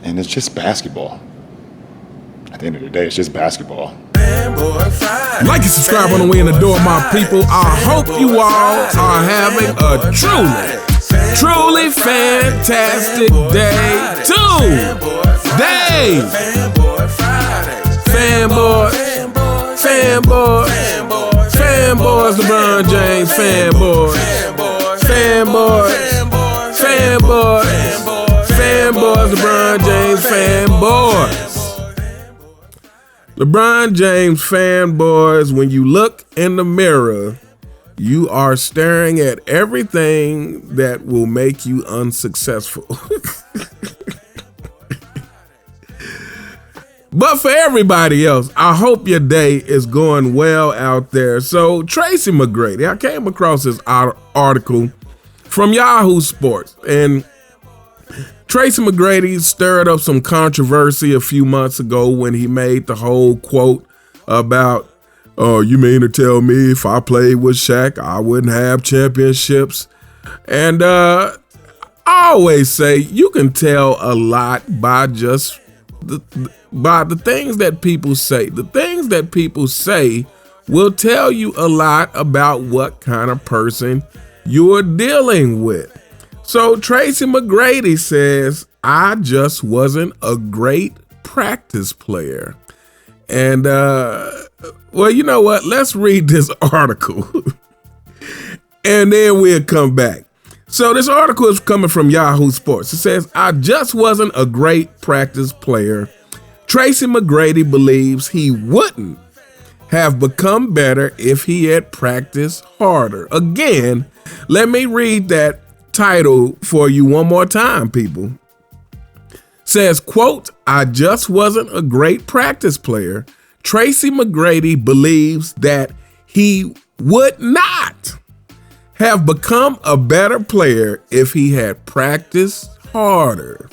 And it's just basketball. At the end of the day, it's just basketball. Like and subscribe on the way in the door, my people. I hope you all are having a truly fantastic day today. Fanboys, LeBron James, fanboys, LeBron James, fanboys. LeBron James fanboys, when you look in the mirror, you are staring at everything that will make you unsuccessful. But for everybody else, I hope your day is going well out there. So Tracy McGrady, I came across this article from Yahoo Sports, and Tracy McGrady stirred up some controversy a few months ago when he made the whole quote about, "Oh, you mean to tell me if I played with Shaq, I wouldn't have championships?" And I always say you can tell a lot by just by the things that people say. The things that people say will tell you a lot about what kind of person you're dealing with. So Tracy McGrady says, "I just wasn't a great practice player." And, well, you know what? Let's read this article and then we'll come back. So this article is coming from Yahoo Sports. It says, "I just wasn't a great practice player. Tracy McGrady believes he wouldn't have become better if he had practiced harder." Again, let me read that title for you one more time, people. Says, quote, "I just wasn't a great practice player. Tracy McGrady believes that he would not have become a better player if he had practiced harder."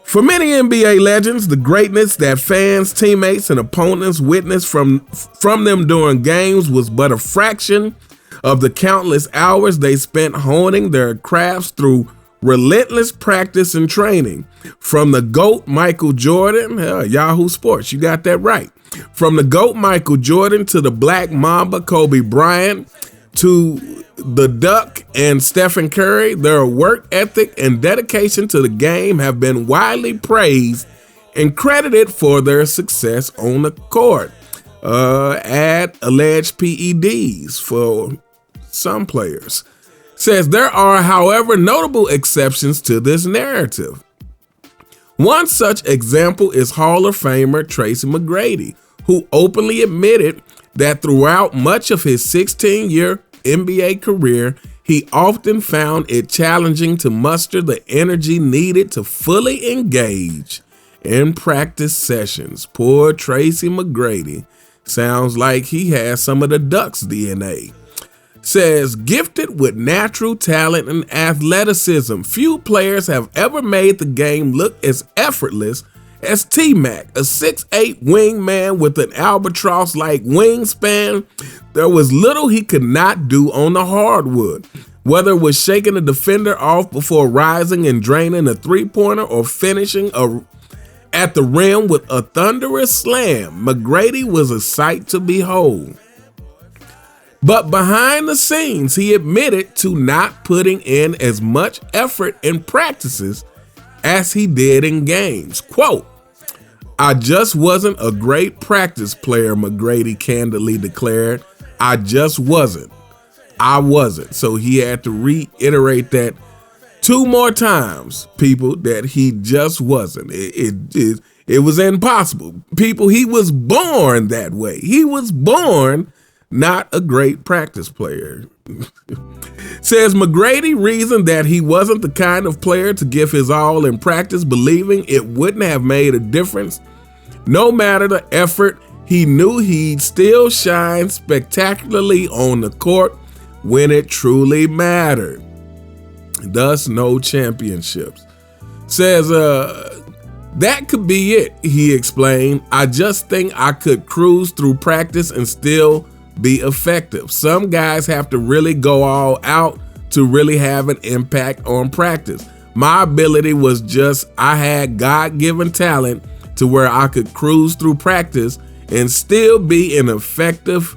For many NBA legends, the greatness that fans, teammates, and opponents witnessed from them during games was but a fraction of the countless hours they spent honing their crafts through relentless practice and training. From the GOAT Michael Jordan, Yahoo Sports, you got that right. From the GOAT Michael Jordan to the Black Mamba Kobe Bryant to the Duck and Stephen Curry, their work ethic and dedication to the game have been widely praised and credited for their success on the court. Add alleged PEDs for some players. Says there are, however, notable exceptions to this narrative. One such example is Hall of Famer Tracy McGrady, who openly admitted that throughout much of his 16-year NBA career, he often found it challenging to muster the energy needed to fully engage in practice sessions. Poor Tracy McGrady. Sounds like he has some of the Ducks DNA. Says, gifted with natural talent and athleticism, few players have ever made the game look as effortless as T-Mac, a 6'8" wingman with an albatross-like wingspan. There was little he could not do on the hardwood, whether it was shaking a defender off before rising and draining a three-pointer or finishing at the rim with a thunderous slam. McGrady was a sight to behold. But behind the scenes, he admitted to not putting in as much effort in practices as he did in games. Quote, "I just wasn't a great practice player," McGrady candidly declared. "I just wasn't. I wasn't." So he had to reiterate that 2 more times, people, that he just wasn't. It was impossible. People, he was born that way. He was born not a great practice player. Says McGrady reasoned that he wasn't the kind of player to give his all in practice, believing it wouldn't have made a difference. No matter the effort, he knew he'd still shine spectacularly on the court when it truly mattered. Thus, no championships. Says, that could be it, he explained. "I just think I could cruise through practice and still be effective. Some guys have to really go all out to really have an impact on practice. My ability was just, I had God-given talent to where I could cruise through practice and still be an effective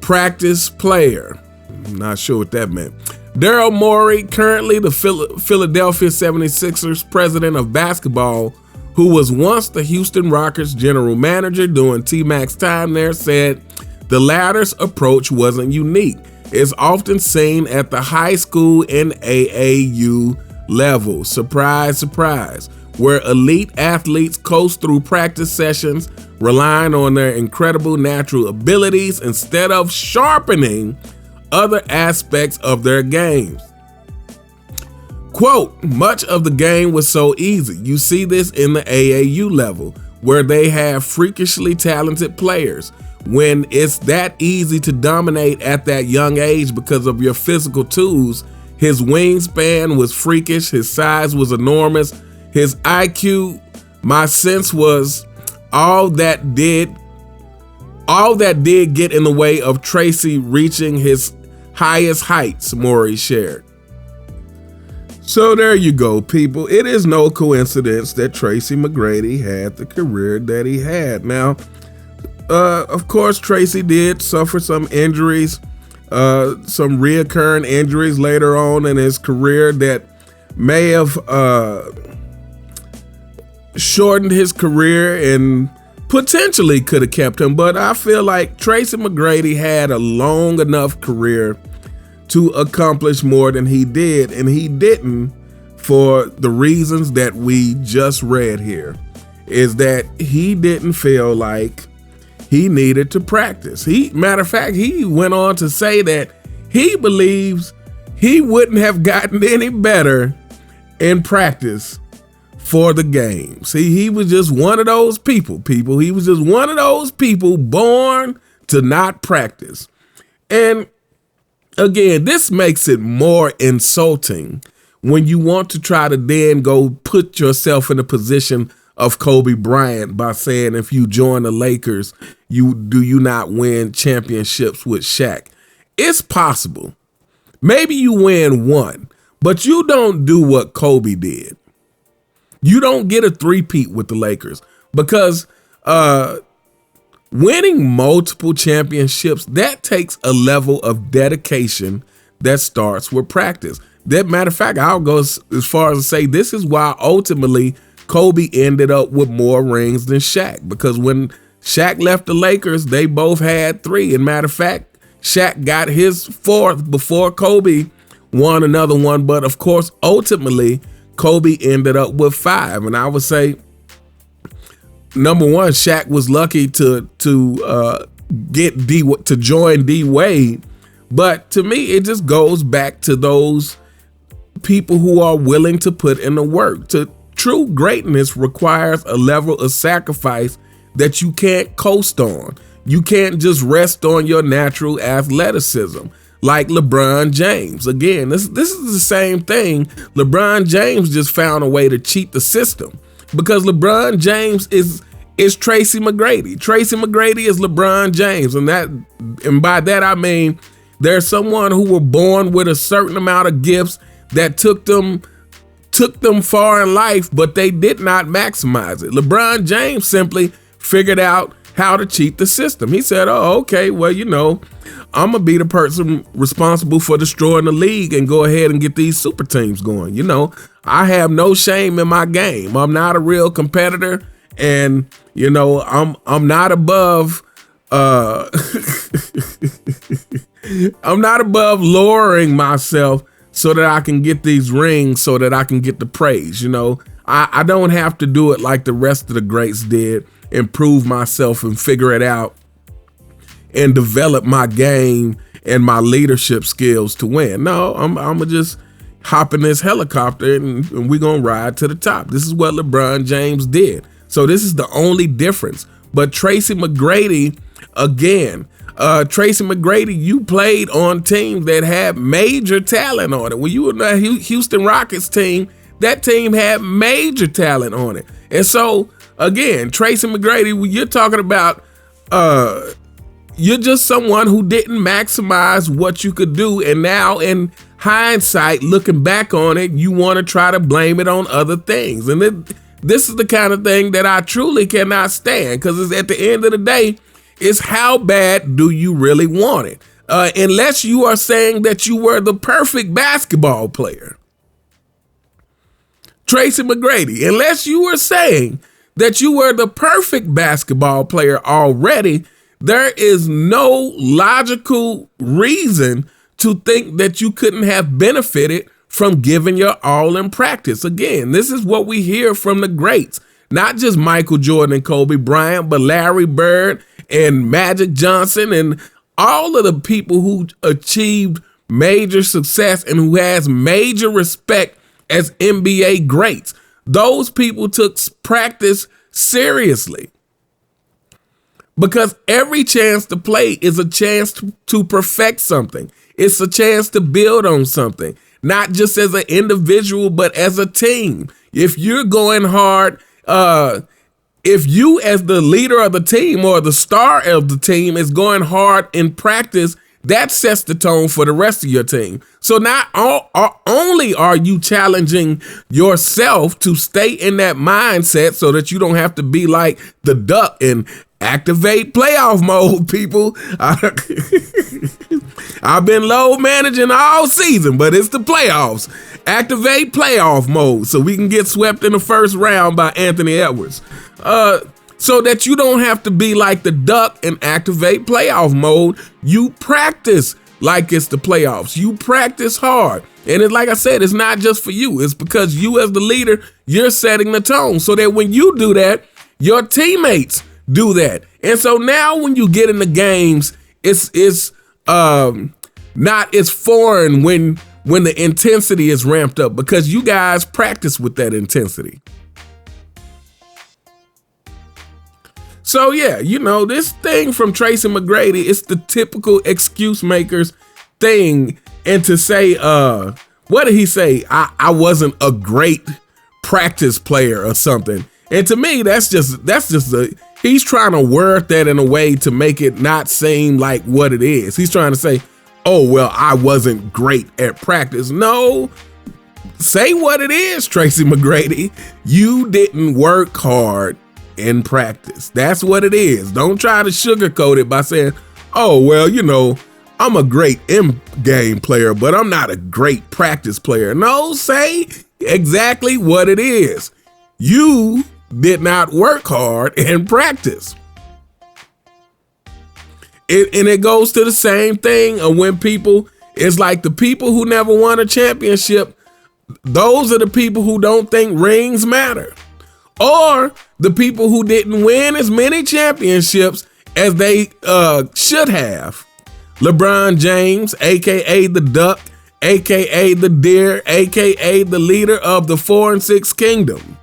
practice player. I'm not sure what that meant. Daryl Morey, currently the Philadelphia 76ers president of basketball, who was once the Houston Rockets general manager during T-Mac's time there, said the latter's approach wasn't unique. It's often seen at the high school and AAU level. Surprise, surprise. Where elite athletes coast through practice sessions, relying on their incredible natural abilities instead of sharpening other aspects of their games. Quote, much of the game was so easy. You see this in the AAU level, where they have freakishly talented players. When it's that easy to dominate at that young age because of your physical tools, his wingspan was freakish, his size was enormous, his IQ, my sense was all that did get in the way of Tracy reaching his highest heights, Morey shared. So there you go, people. It is no coincidence that Tracy McGrady had the career that he had. Now, of course, Tracy did suffer some injuries, some reoccurring injuries later on in his career that may have shortened his career and potentially could have kept him. But I feel like Tracy McGrady had a long enough career to accomplish more than he did, and he didn't for the reasons that we just read here, is that he didn't feel like he needed to practice. Matter of fact, he went on to say that he believes he wouldn't have gotten any better in practice for the game. See, he was just one of those people. He was just one of those people born to not practice. And again, this makes it more insulting when you want to try to then go put yourself in a position of Kobe Bryant by saying if you join the Lakers, you not win championships with Shaq. It's possible. Maybe you win one, but you don't do what Kobe did. You don't get a three-peat with the Lakers because winning multiple championships, that takes a level of dedication that starts with practice. That matter of fact, I'll go as far as to say this is why ultimately Kobe ended up with more rings than Shaq, because when Shaq left the Lakers, they both had 3. And matter of fact, Shaq got his 4th before Kobe won another one. But of course, ultimately, Kobe ended up with 5. And I would say, number one, Shaq was lucky to join D Wade. But to me, it just goes back to those people who are willing to put in the work. True greatness requires a level of sacrifice that you can't coast on. You can't just rest on your natural athleticism like LeBron James. Again, this is the same thing. LeBron James just found a way to cheat the system because LeBron James is Tracy McGrady. Tracy McGrady is LeBron James. And by that, I mean, there's someone who were born with a certain amount of gifts that took them far in life, but they did not maximize it. LeBron James simply figured out how to cheat the system. He said, oh, okay, well, I'm going to be the person responsible for destroying the league and go ahead and get these super teams going. I have no shame in my game. I'm not a real competitor, and, I'm not above I'm not above lowering myself so that I can get these rings, so that I can get the praise. I don't have to do it like the rest of the greats did, improve myself and figure it out and develop my game and my leadership skills to win. No, I'm gonna just hop in this helicopter and we're gonna ride to the top. This is what LeBron James did. So this is the only difference. But Tracy McGrady, again, Tracy McGrady, you played on teams that had major talent on it. When you were in the Houston Rockets team, that team had major talent on it. And so, again, Tracy McGrady, you're talking about, you're just someone who didn't maximize what you could do. And now in hindsight, looking back on it, you want to try to blame it on other things. And this is the kind of thing that I truly cannot stand, because at the end of the day, it's how bad do you really want it? Unless you are saying that you were the perfect basketball player. Tracy McGrady, unless you were saying that you were the perfect basketball player already, there is no logical reason to think that you couldn't have benefited from giving your all in practice. Again, this is what we hear from the greats, not just Michael Jordan and Kobe Bryant, but Larry Bird and Magic Johnson and all of the people who achieved major success and who has major respect as NBA greats. Those people took practice seriously, because every chance to play is a chance to perfect something. It's a chance to build on something, not just as an individual, but as a team. If you're going hard, if you as the leader of the team or the star of the team is going hard in practice, that sets the tone for the rest of your team. So not only are you challenging yourself to stay in that mindset so that you don't have to be like the duck and activate playoff mode, people. I've been load managing all season, but it's the playoffs. Activate playoff mode so we can get swept in the first round by Anthony Edwards. So that you don't have to be like the duck and activate playoff mode. You practice like it's the playoffs. You practice hard. And like I said, it's not just for you. It's because you as the leader, you're setting the tone so that when you do that, your teammates do that. And so now when you get in the games, it's not as foreign when the intensity is ramped up, because you guys practice with that intensity. So yeah, this thing from Tracy McGrady, it's the typical excuse makers thing. And to say, what did he say? I wasn't a great practice player or something. And to me, that's just he's trying to word that in a way to make it not seem like what it is. He's trying to say, oh, well, I wasn't great at practice. No, say what it is, Tracy McGrady. You didn't work hard in practice. That's what it is. Don't try to sugarcoat it by saying, oh, well, I'm a great in-game player, but I'm not a great practice player. No, say exactly what it is. You did not work hard in practice. And it goes to the same thing of when it's like the people who never won a championship, those are the people who don't think rings matter. Or the people who didn't win as many championships as they should have. LeBron James, a.k.a. the Duck, a.k.a. the Deer, a.k.a. the leader of the 4 and 6 Kingdom.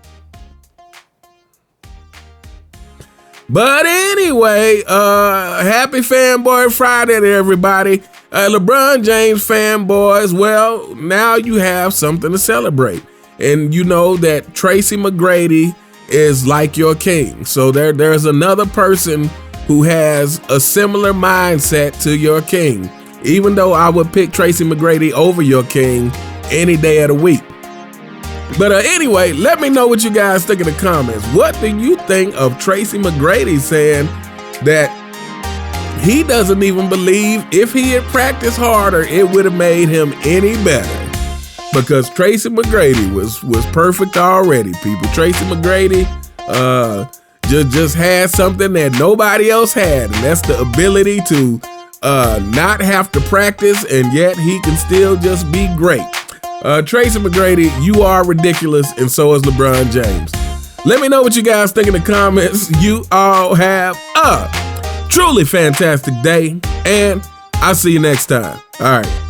But anyway, happy Fanboy Friday to everybody. LeBron James fanboys, well, now you have something to celebrate. And you know that Tracy McGrady is like your king. So there's another person who has a similar mindset to your king, even though I would pick Tracy McGrady over your king any day of the week. But anyway, let me know what you guys think in the comments. What do you think of Tracy McGrady saying that he doesn't even believe if he had practiced harder, it would have made him any better? Because Tracy McGrady was perfect already, people. Tracy McGrady just had something that nobody else had, and that's the ability to not have to practice, and yet he can still just be great. Tracy McGrady, you are ridiculous, and so is LeBron James. Let me know what you guys think in the comments. You all have a truly fantastic day, and I'll see you next time. All right.